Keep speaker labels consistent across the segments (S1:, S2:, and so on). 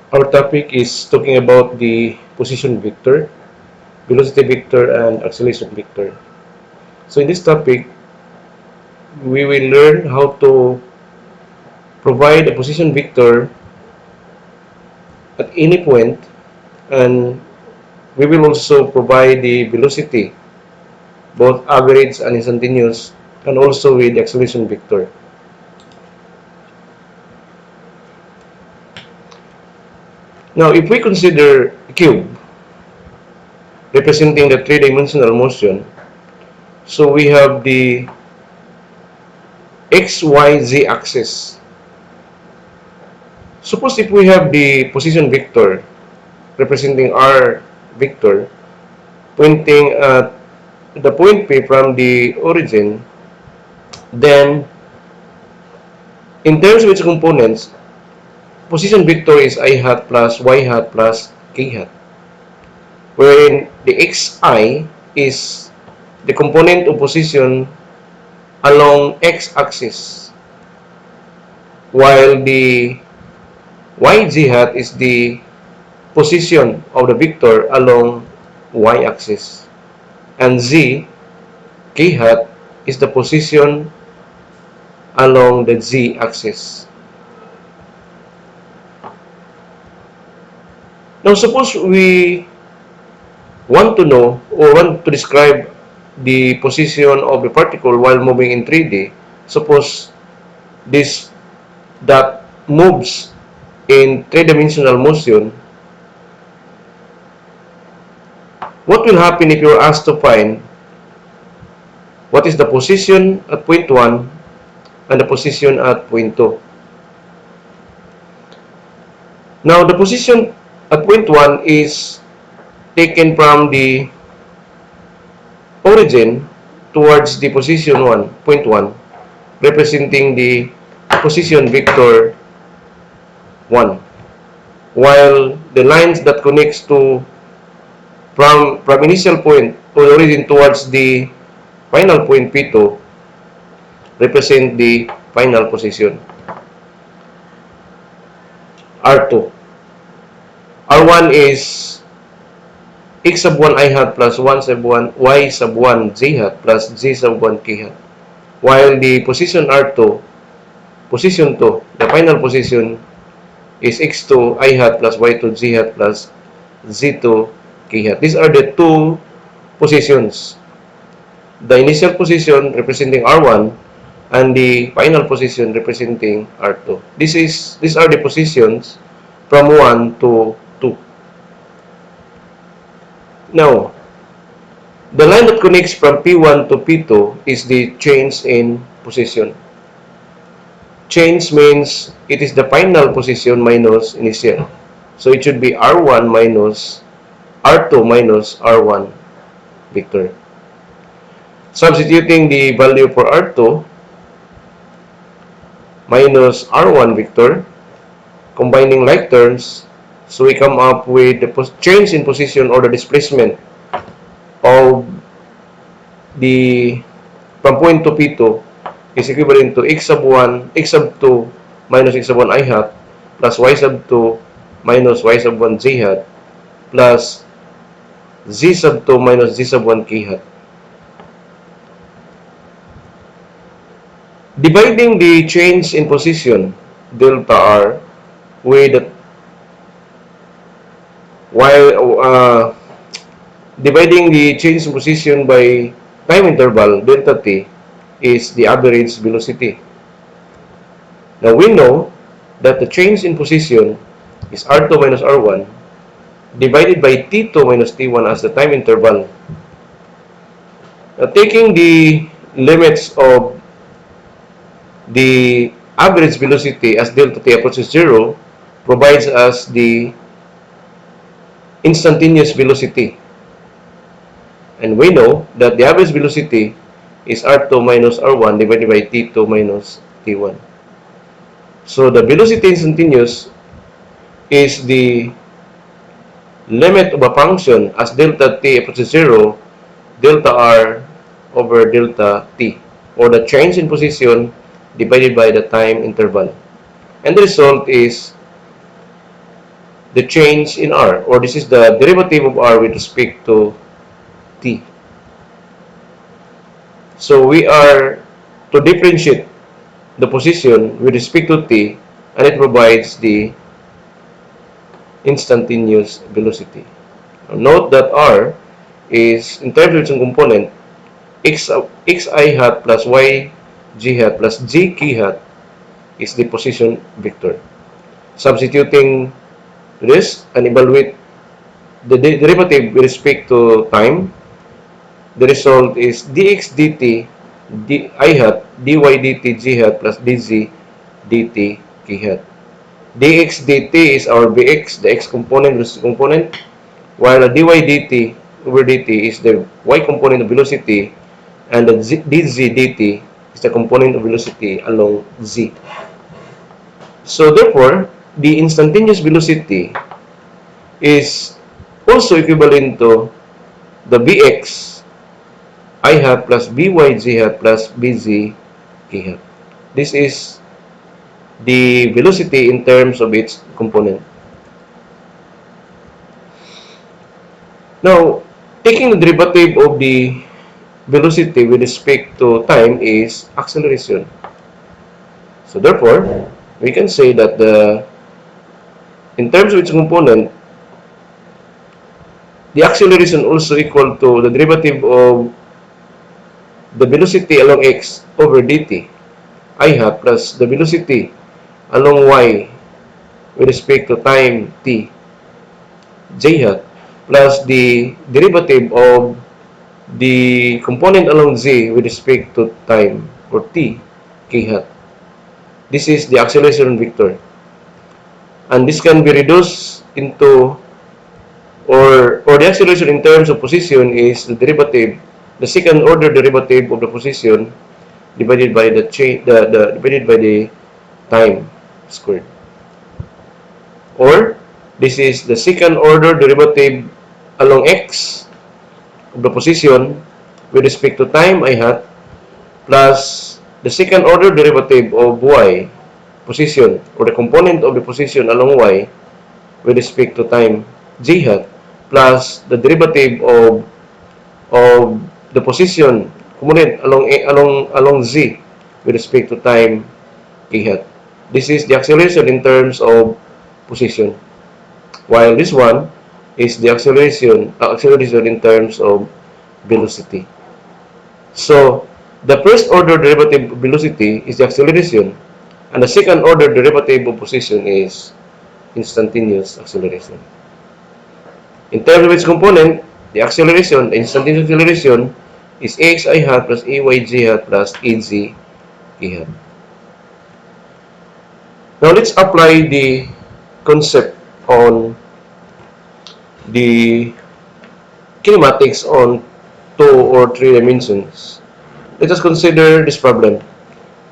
S1: Our topic is talking about the position vector, velocity vector, and acceleration vector. So in this topic, we will learn how to provide a position vector at any point, and we will also provide the velocity, both average and instantaneous, and also with the acceleration vector. Now, if we consider a cube representing the three-dimensional motion, so we have the x, y, z axis. Suppose if we have the position vector representing r vector pointing at the point P from the origin, then in terms of its components, position vector is I hat plus y hat plus k hat, wherein the xi is the component of position along x-axis, while the yz hat is the position of the vector along y-axis, and z k hat is the position along the z-axis. Now suppose we want to know or want to describe the position of a particle while moving in 3D. Suppose this that moves in three-dimensional motion. What will happen if you are asked to find what is the position at point 1 and the position at point 2? Now the position at point 1 is taken from the origin towards the position 1, point 1, representing the position vector 1, while the lines that connects to from initial point or origin towards the final point P2 represent the final position R2. R1 is x sub 1 I hat plus 1 sub 1 y sub 1 z hat plus z sub 1 k hat, while the position R2, position 2, the final position is x2 I hat plus y2 z hat plus z2 k hat. These are the two positions. The initial position representing R1 and the final position representing R2. These are the positions from 1 to 2. Now, the line that connects from P1 to P2 is the change in position. Change means it is the final position minus initial. So it should be R1 minus R2 minus R1 vector. Substituting the value for R2 minus R1 vector, combining like terms, so we come up with the change in position or the displacement of the from point to P2 is equivalent to x sub 1, x sub 2 minus x sub 1 I hat plus y sub 2 minus y sub 1 z hat plus z sub 2 minus z sub 1 k hat. Dividing the change in position delta r with while dividing the change in position by time interval delta t is the average velocity. Now we know that the change in position is r2 minus r1 divided by t2 minus t1 as the time interval. Now taking the limits of the average velocity as delta t approaches 0 provides us the instantaneous velocity. And we know that the average velocity is r2 minus r1 divided by t2 minus t1. So the velocity instantaneous is the limit of a function as delta t approaches 0, delta r over delta t, or the change in position divided by the time interval. And the result is the change in r, or this is the derivative of r with respect to t. So we are to differentiate the position with respect to t, and it provides the instantaneous velocity. Now note that r is, in terms of its component, xi hat plus y g hat plus g k hat is the position vector. Substituting this and evaluate the derivative with respect to time, the result is dx dt I hat dy dt g hat plus dz dt k hat. Dx dt is our bx, the x component versus component, while the dy dt over dt is the y component of velocity, and the dz dt is the component of velocity along z. So therefore, the instantaneous velocity is also equivalent to the bx I hat plus by g hat plus bz k hat. This is the velocity in terms of its component. Now, taking the derivative of the velocity with respect to time is acceleration. So therefore, we can say that in terms of its component, the acceleration also equal to the derivative of the velocity along x over dt I hat plus the velocity along y with respect to time t j hat plus the derivative of the component along z with respect to time or t k hat. This is the acceleration vector, and this can be reduced into, or the acceleration in terms of position is the derivative, the second order derivative of the position divided by divided by the time squared. Or this is the second order derivative along x of the position with respect to time I hat plus the second order derivative of y position, or the component of the position along y with respect to time j hat plus the derivative of the position component along z with respect to time k hat. This is the acceleration in terms of position, while this one is the acceleration in terms of velocity. So the first order derivative of velocity is the acceleration, and the second order derivative of position is instantaneous acceleration. In terms of its component, the instantaneous acceleration is axi hat plus ayg hat plus az k hat. Now let's apply the concept on the kinematics on 2 or 3 dimensions. Let us consider this problem.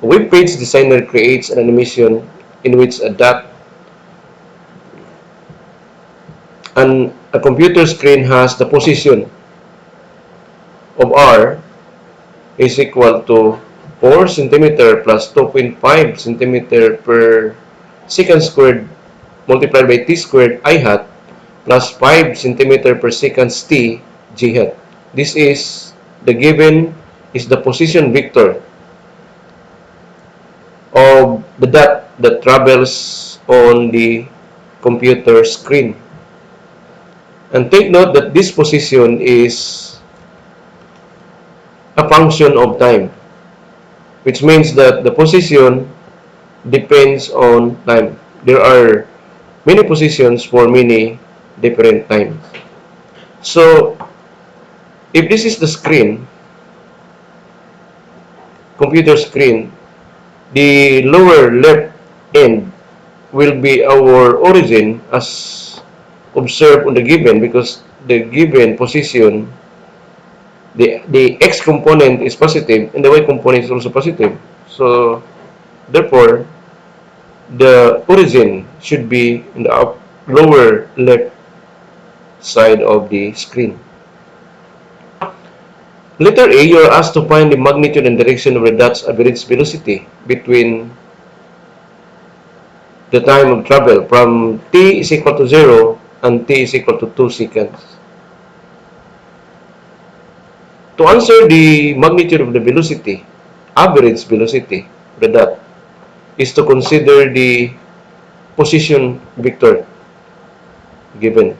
S1: A web page designer creates an animation in which a dot and a computer screen has the position of r is equal to 4 centimeter plus 2.5 centimeter per second squared multiplied by t squared I hat plus 5 centimeter per second t j hat. This is the given is the position vector of the dot that travels on the computer screen. And take note that this position is a function of time, which means that the position depends on time. There are many positions for many different times. So, if this is the screen, computer screen, the lower left end will be our origin as observed on the given, because the given position, the x component is positive and the y component is also positive. So, therefore, the origin should be in the lower left side of the screen. Letter A, you are asked to find the magnitude and direction of the dot's average velocity between the time of travel from t is equal to 0 and t is equal to 2 seconds. To answer the magnitude of the velocity, average velocity, the dot, is to consider the position vector given.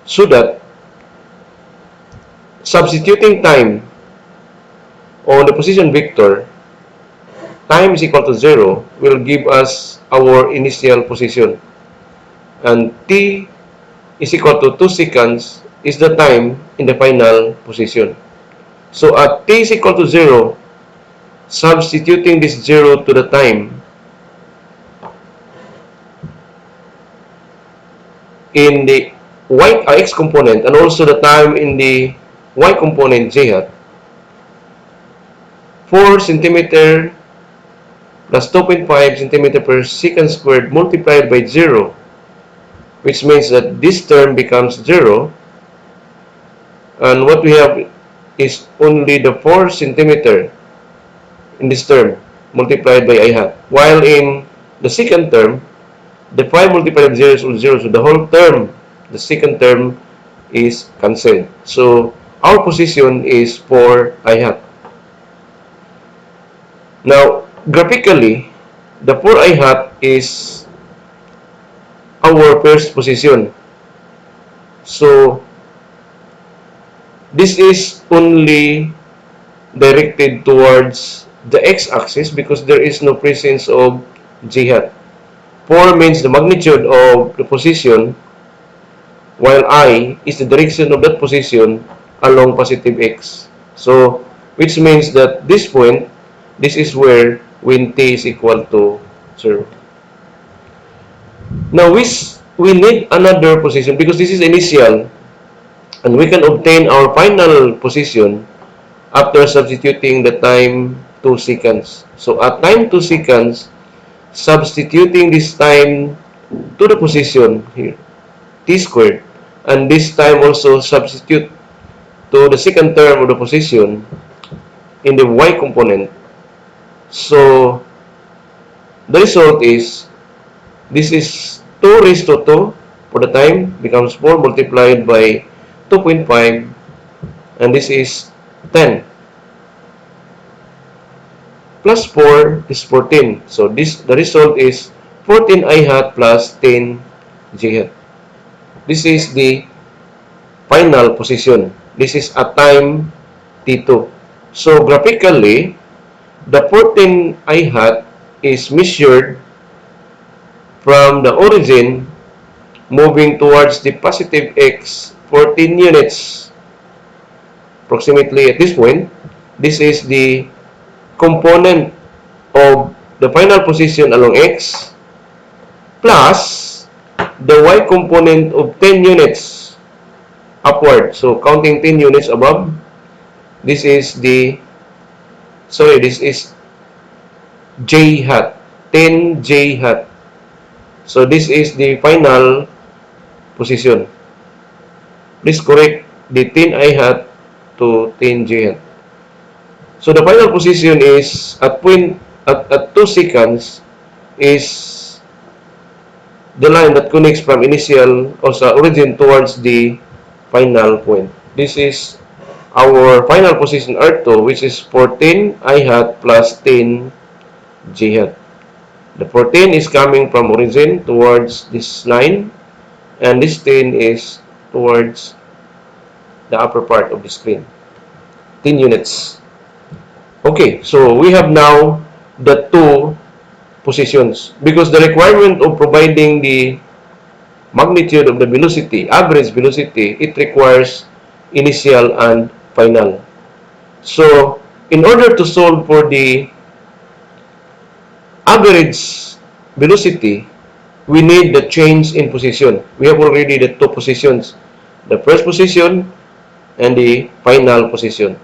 S1: So that substituting time on the position vector, time is equal to 0, will give us our initial position. And t is equal to 2 seconds is the time in the final position. So at t is equal to 0, substituting this 0 to the time in the x component and also the time in the y component z hat, 4 centimeter plus 2.5 centimeter per second squared multiplied by 0, which means that this term becomes 0, and what we have is only the 4 centimeter in this term multiplied by I hat, while in the second term, the 5 multiplied by 0 is 0, so the whole term, the second term, is cancelled. So our position is 4 I hat. Now, graphically, the 4 I hat is our first position. So this is only directed towards the x-axis because there is no presence of z hat. 4 means the magnitude of the position, while I is the direction of that position along positive x. So, which means that this point, this is where when t is equal to 0. Now, we need another position because this is initial, and we can obtain our final position after substituting the time 2 seconds. So, at time 2 seconds, substituting this time to the position here, t squared, and this time also substitute to the second term of the position in the y component. So the result is, this is 2 raised to 2 for the time becomes 4 multiplied by 2.5, and this is 10 plus 4 is 14. So the result is 14 I hat plus 10 j hat. This is the final position. This is a time T2. So graphically, the 14 I hat is measured from the origin moving towards the positive x 14 units approximately at this point. This is the component of the final position along x plus the y component of 10 units upward. So counting 10 units above, this is j hat, 10 j hat. So this is the final position. Please correct the 10 I hat to 10 j hat. So the final position is at 2 seconds is the line that connects from initial or sa origin towards the final point. This is our final position R2, which is 14 I hat plus 10 j hat. The 14 is coming from origin towards this line, and this 10 is towards the upper part of the screen. 10 units. Okay, so we have now the two positions because the requirement of providing the magnitude of the velocity, average velocity, it requires initial and final. So, in order to solve for the average velocity, we need the change in position. We have already the two positions, the first position and the final position.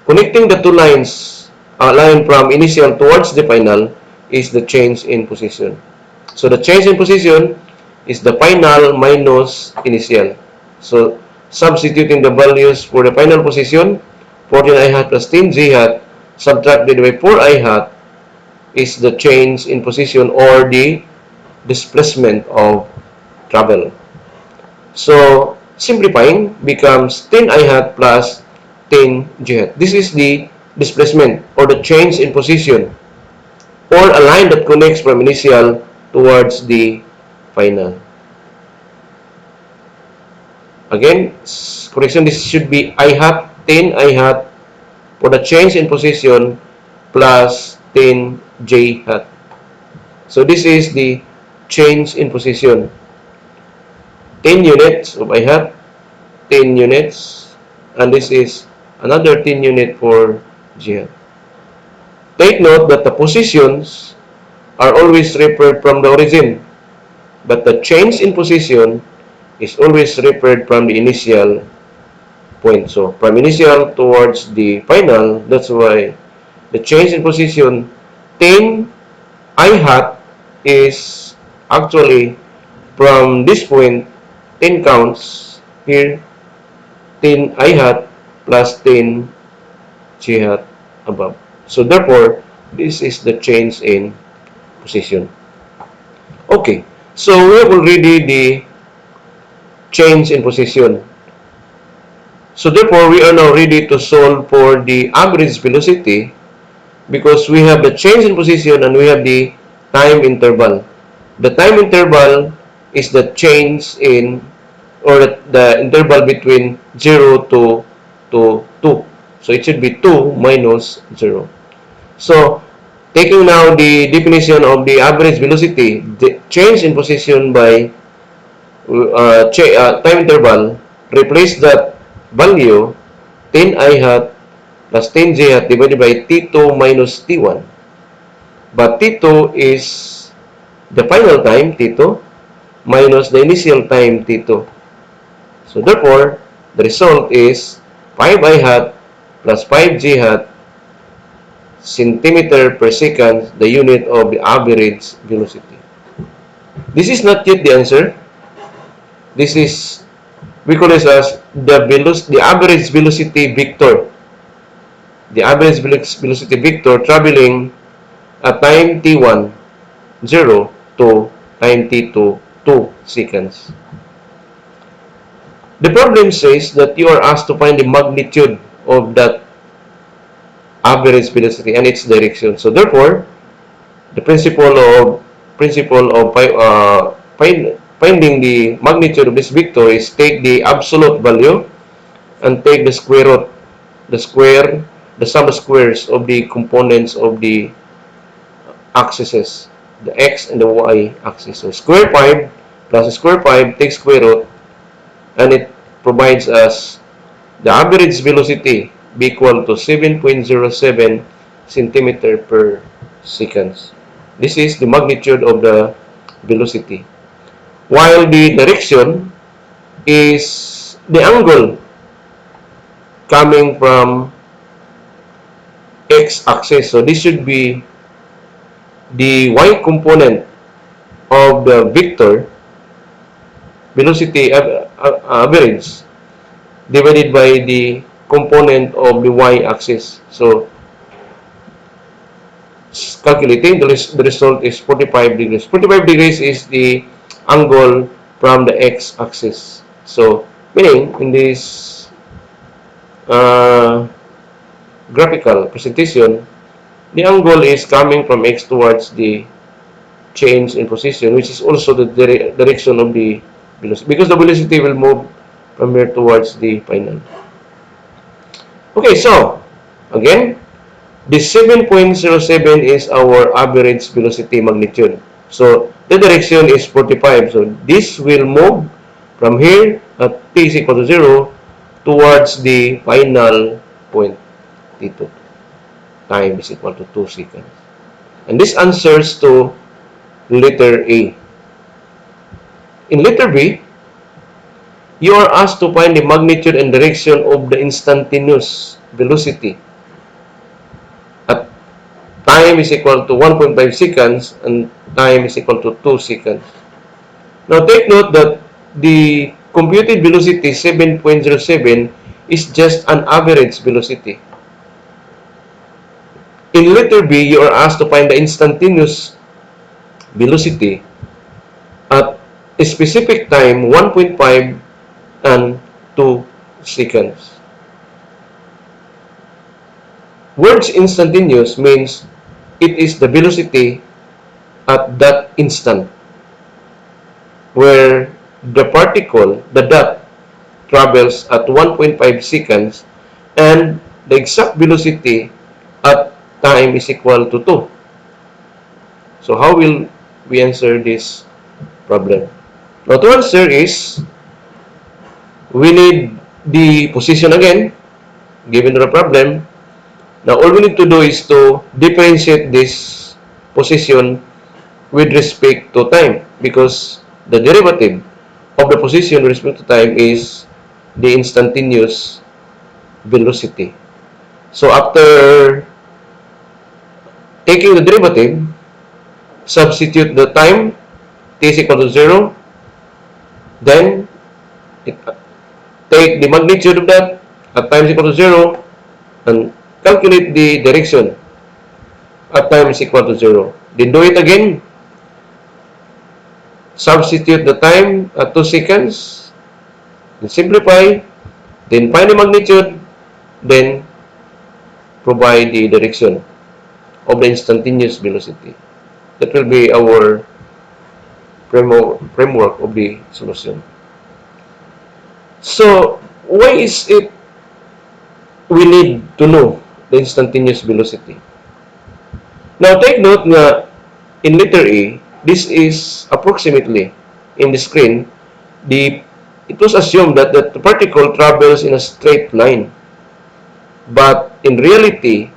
S1: Connecting the two lines, a line from initial towards the final, is the change in position. So the change in position is the final minus initial. So substituting the values for the final position, 14 I hat plus 10 j hat, subtracted by 4I hat is the change in position or the displacement of travel. So, simplifying becomes 10I hat plus 10J hat. This is the displacement or the change in position or a line that connects from initial towards the final. Again, correction, this should be I hat, 10I hat for the change in position plus 10J hat. So this is the change in position. 10 units of I hat, 10 units, and this is another 10 unit for J hat. Take note that the positions are always referred from the origin, but the change in position is always referred from the initial point. So, from initial towards the final, that's why the change in position 10 I hat is actually from this point 10 counts here 10 I hat plus 10 J hat above. So, therefore, this is the change in position. Okay, so we have already the change in position. So therefore, we are now ready to solve for the average velocity because we have the change in position and we have the time interval. The time interval is the change in or the interval between 0 to 2. So it should be 2 minus 0. So taking now the definition of the average velocity, the change in position by time interval, replace that value 10I hat plus 10J hat divided by T2 minus T1. But T2 is the final time, T2, minus the initial time, T2. So therefore, the result is 5I hat plus 5J hat centimeter per second, the unit of the average velocity. This is not yet the answer. This is, we call this as the average velocity vector. The average velocity vector traveling at time t1, 0 to time t2, 2 seconds. The problem says that you are asked to find the magnitude of that average velocity and its direction. So therefore, the principle of finding the magnitude of this vector is take the absolute value and take the square root, the sum squares of the components of the axes, the x and the y axis. So square 5 plus square 5 takes square root and it provides us the average velocity be equal to 7.07 centimeter per seconds. This is the magnitude of the velocity. While the direction is the angle coming from x-axis. So this should be the y component of the vector velocity average divided by the component of the y-axis. So calculating, the result is 45 degrees. 45 degrees is the angle from the x-axis. So meaning in this graphical presentation, the angle is coming from x towards the change in position, which is also the direction of the velocity, because the velocity will move from here towards the final. Okay, so again, the 7.07 is our average velocity magnitude. So the direction is 45. So this will move from here at t is equal to 0 towards the final point, t2. Time is equal to 2 seconds. And this answers to letter A. In letter B, you are asked to find the magnitude and direction of the instantaneous velocity at time is equal to 1.5 seconds and time is equal to 2 seconds. Now take note that the computed velocity 7.07 is just an average velocity. In letter B, you are asked to find the instantaneous velocity at a specific time 1.5 and 2 seconds. Words instantaneous means it is the velocity at that instant where the particle, the dot, travels at 1.5 seconds and the exact velocity at time is equal to 2. So how will we answer this problem? Now to answer is, we need the position again, given the problem. Now all we need to do is to differentiate this position with respect to time, because the derivative of the position with respect to time is the instantaneous velocity. So after taking the derivative, substitute the time t is equal to 0, then take the magnitude of that at time is equal to 0 and calculate the direction at time is equal to 0. Then do it again. Substitute the time at 2 seconds. Then simplify. Then find the magnitude. Then provide the direction of the instantaneous velocity. That will be our framework of the solution. So, why is it we need to know the instantaneous velocity? Now, take note na in letter A, this is approximately in the screen. It was assumed that the particle travels in a straight line, but in reality,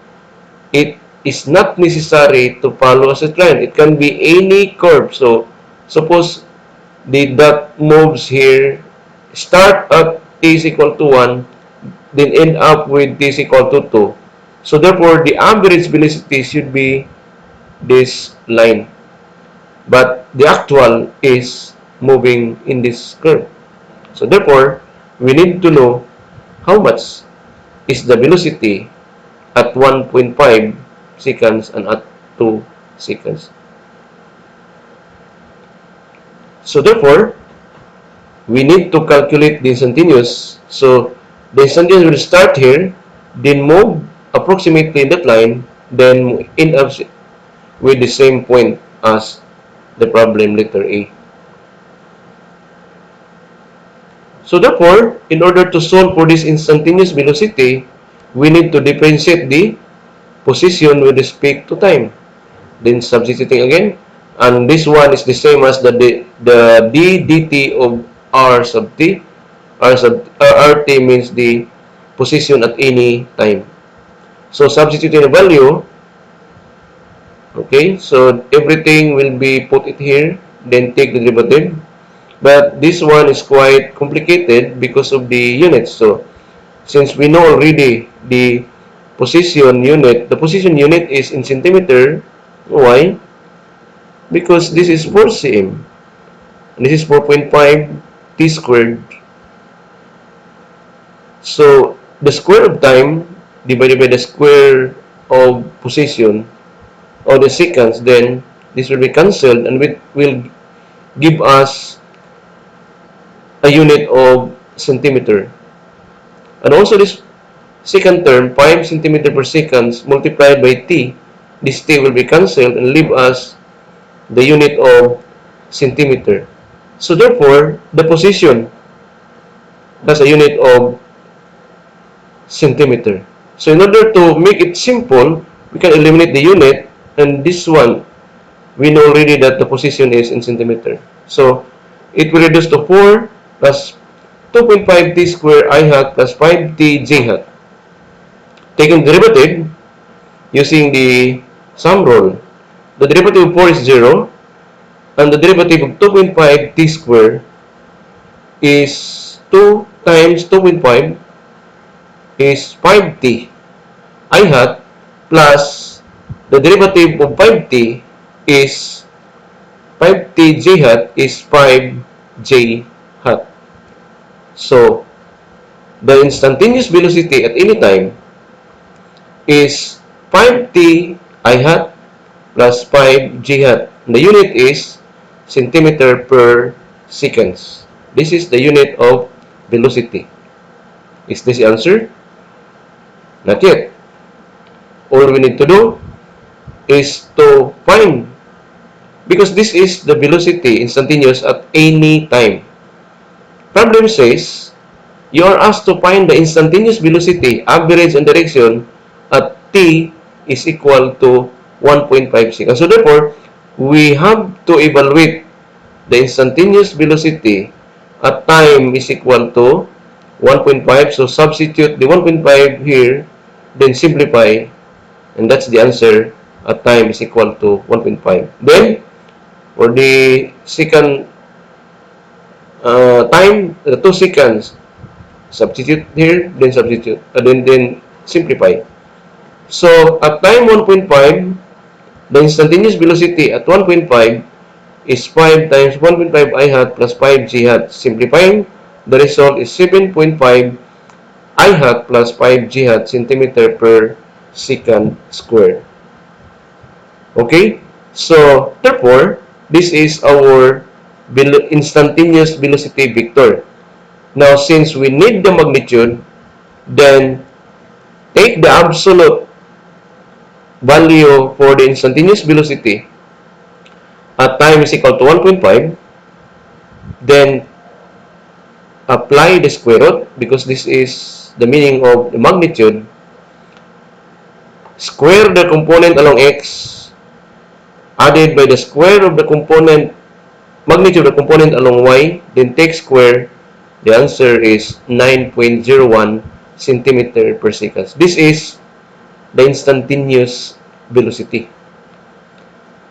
S1: it is not necessary to follow a straight line. It can be any curve. So, suppose the dot moves here, start at t is equal to 1, then end up with t is equal to 2. So, therefore, the average velocity should be this line. But the actual is moving in this curve. So, therefore, we need to know how much is the velocity at 1.5 seconds and at 2 seconds. So therefore, we need to calculate the instantaneous. So the instantaneous will start here, then move approximately in that line, then end up with the same point as the problem letter A. So therefore, in order to solve for this instantaneous velocity, we need to differentiate the position with respect to time. Then substituting again, and this one is the same as the d dt of r sub t. Rt means the position at any time. So substituting the value, okay, so everything will be put it here, then take the derivative. But this one is quite complicated because of the units. So since we know already the position unit is in centimeter. Why? Because this is 4 cm. And this is 4.5 t squared. So the square of time divided by the square of position or the seconds, then this will be cancelled and it will give us a unit of centimeter. And also this second term, 5 centimeter per second multiplied by t, this t will be cancelled and leave us the unit of centimeter. So therefore, the position has a unit of centimeter. So in order to make it simple, we can eliminate the unit, and this one, we know already that the position is in centimeter. So it will reduce to 4 plus 2.5 t square I hat plus 5 t j hat. Taking derivative using the sum rule, the derivative of 4 is 0, and the derivative of 2.5 t square is 2 times 2.5 is 5t I hat plus the derivative of 5t is 5t j hat is 5j hat. So the instantaneous velocity at any time is 5t I hat plus 5g hat. The unit is centimeter per seconds. This is the unit of velocity. Is this the answer? Not yet. All we need to do is to find, because this is the velocity instantaneous at any time. Problem says you are asked to find the instantaneous velocity, average, and direction at t is equal to 1.5 seconds. So therefore, we have to evaluate the instantaneous velocity at time is equal to 1.5. So substitute the 1.5 here, then simplify, and that's the answer. At time is equal to 1.5. Then, for the second time, 2 seconds, substitute here, then substitute, then simplify. So, at time 1.5, the instantaneous velocity at 1.5 is 5 times 1.5 I hat plus 5 g hat. Simplifying, the result is 7.5 I hat plus 5 g hat centimeter per second squared. Okay? So, therefore, this is our instantaneous velocity vector. Now, since we need the magnitude, then take the absolute value for the instantaneous velocity at time is equal to 1.5, then apply the square root, because this is the meaning of the magnitude. Square the component along x added by the square of the component, magnitude of the component along y, then take square. The answer is 9.01 centimeter per second. This is the instantaneous velocity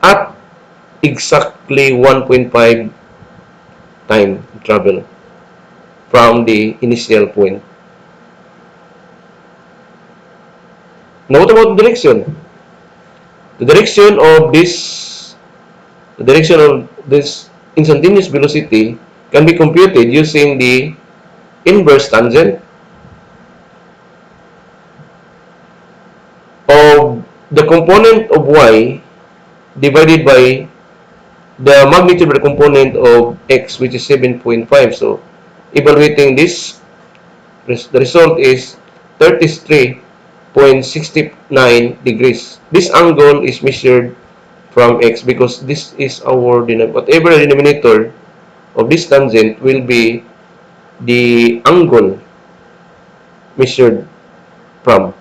S1: at exactly 1.5 time travel from the initial point. Now, what about the direction? The direction of this instantaneous velocity can be computed using the inverse tangent of the component of y divided by the magnitude of the component of x, which is 7.5. So, evaluating this, the result is 33.69 degrees. This angle is measured from x because this is our whatever denominator of this tangent will be the angle measured from.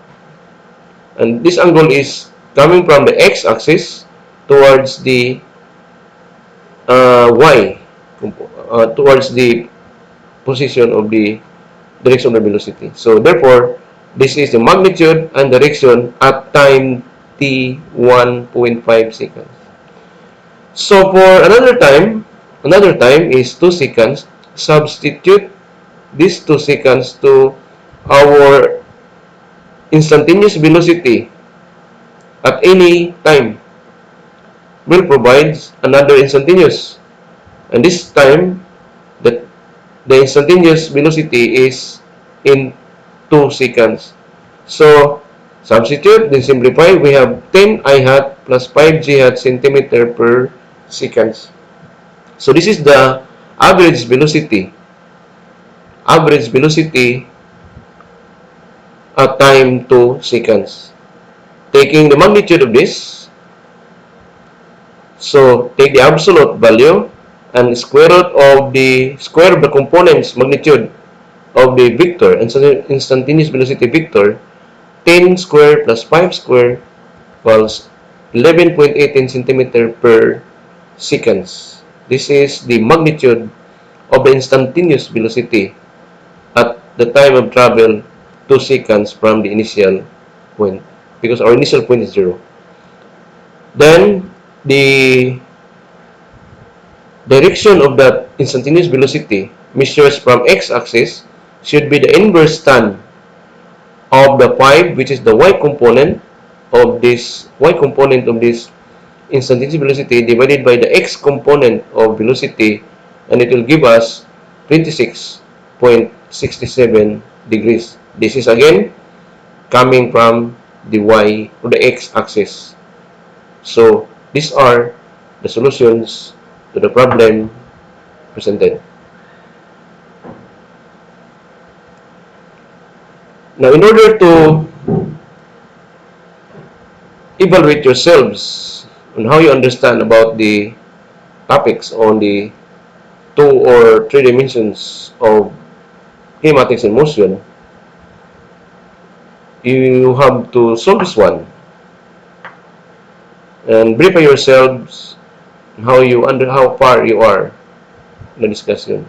S1: And this angle is coming from the x-axis towards the y, towards the position of the direction of the velocity. So therefore, this is the magnitude and direction at time t 1.5 seconds. So for another time is 2 seconds. Substitute these 2 seconds to our instantaneous velocity at any time will provide another instantaneous. And this time, the instantaneous velocity is in 2 seconds. So, substitute, then simplify. We have 10 I hat plus 5 g hat centimeter per seconds. So, this is the average velocity. Average velocity at time 2 seconds. Taking the magnitude of this, so take the absolute value and square root of the square of the components magnitude of the vector, instantaneous velocity vector. 10 square plus 5 square equals 11.18 centimeter per seconds. This is the magnitude of the instantaneous velocity at the time of travel 2 seconds from the initial point, because our initial point is 0. Then the direction of that instantaneous velocity measures from x-axis should be the inverse tan of the 5, which is the y component of this instantaneous velocity, divided by the x component of velocity, and it will give us 26.67 degrees. This is again coming from the y or the x-axis. So these are the solutions to the problem presented. Now, in order to evaluate yourselves on how you understand about the topics on the 2 or 3 dimensions of kinematics and motion, you have to solve this one and verify yourselves how far you are in the discussion.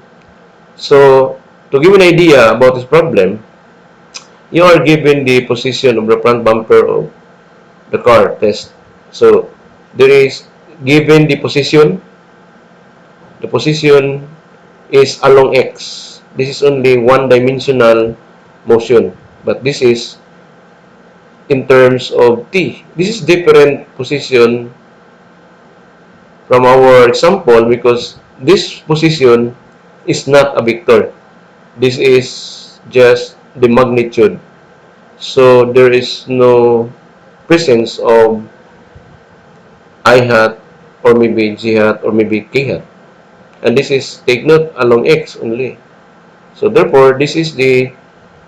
S1: So, to give an idea about this problem, you are given the position of the front bumper of the car test. So, there is given the position. The position is along x. This is only one-dimensional motion, but this is in terms of t. This is different position from our example because this position is not a vector. This is just the magnitude. So there is no presence of I hat or maybe j hat or maybe k hat. And this is take note along x only. So therefore, this is the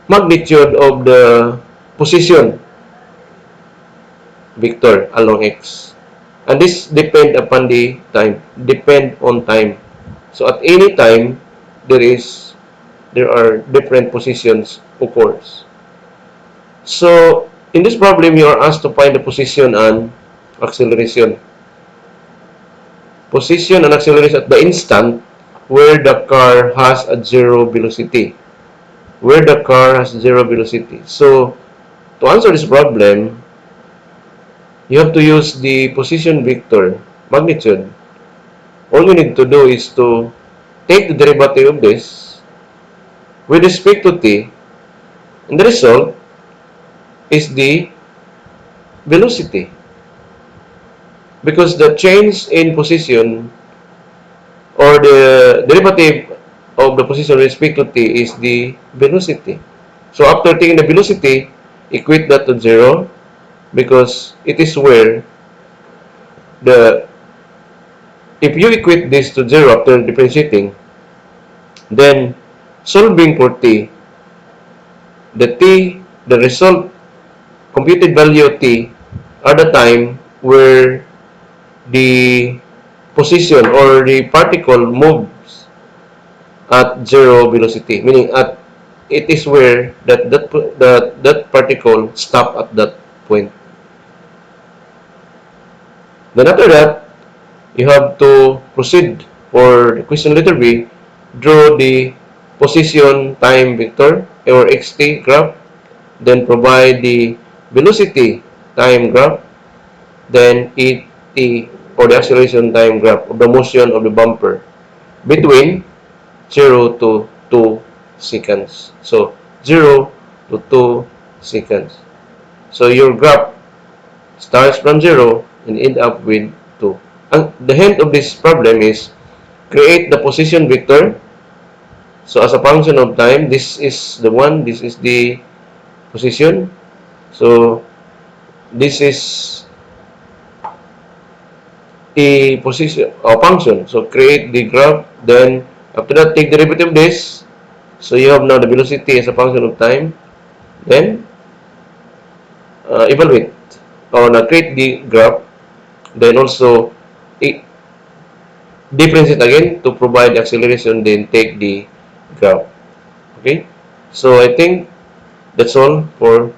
S1: magnitude of the position vector along x. And this depend upon the time, depend on time. So at any time, there are different positions occurs. So in this problem, you are asked to find the position and acceleration. Position and acceleration at the instant where the car has a zero velocity. Where the car has zero velocity. So to answer this problem, you have to use the position vector magnitude. All you need to do is to take the derivative of this with respect to t, and the result is the velocity. Because the change in position or the derivative of the position with respect to t is the velocity. So after taking the velocity, equate that to 0 because it is where the if you equate this to 0 after differentiating, then solving for t, the result computed value of t are the time where the position or the particle moves at zero velocity, meaning at it is where that particle stop at that point. Then after that, you have to proceed for question letter B, draw the position time vector or xt graph, then provide the velocity time graph, then et or the acceleration time graph of the motion of the bumper between 0 to 2 seconds. So 0 to 2 seconds. So your graph starts from 0 and end up with 2. And the hint of this problem is create the position vector. So as a function of time, this is the one, this is the position. So this is a position or function. So create the graph, then after that take the derivative of this. So you have now the velocity as a function of time. Then evaluate or create the graph. Then also differentiate again to provide the acceleration. Then take the graph. Okay. So I think that's all for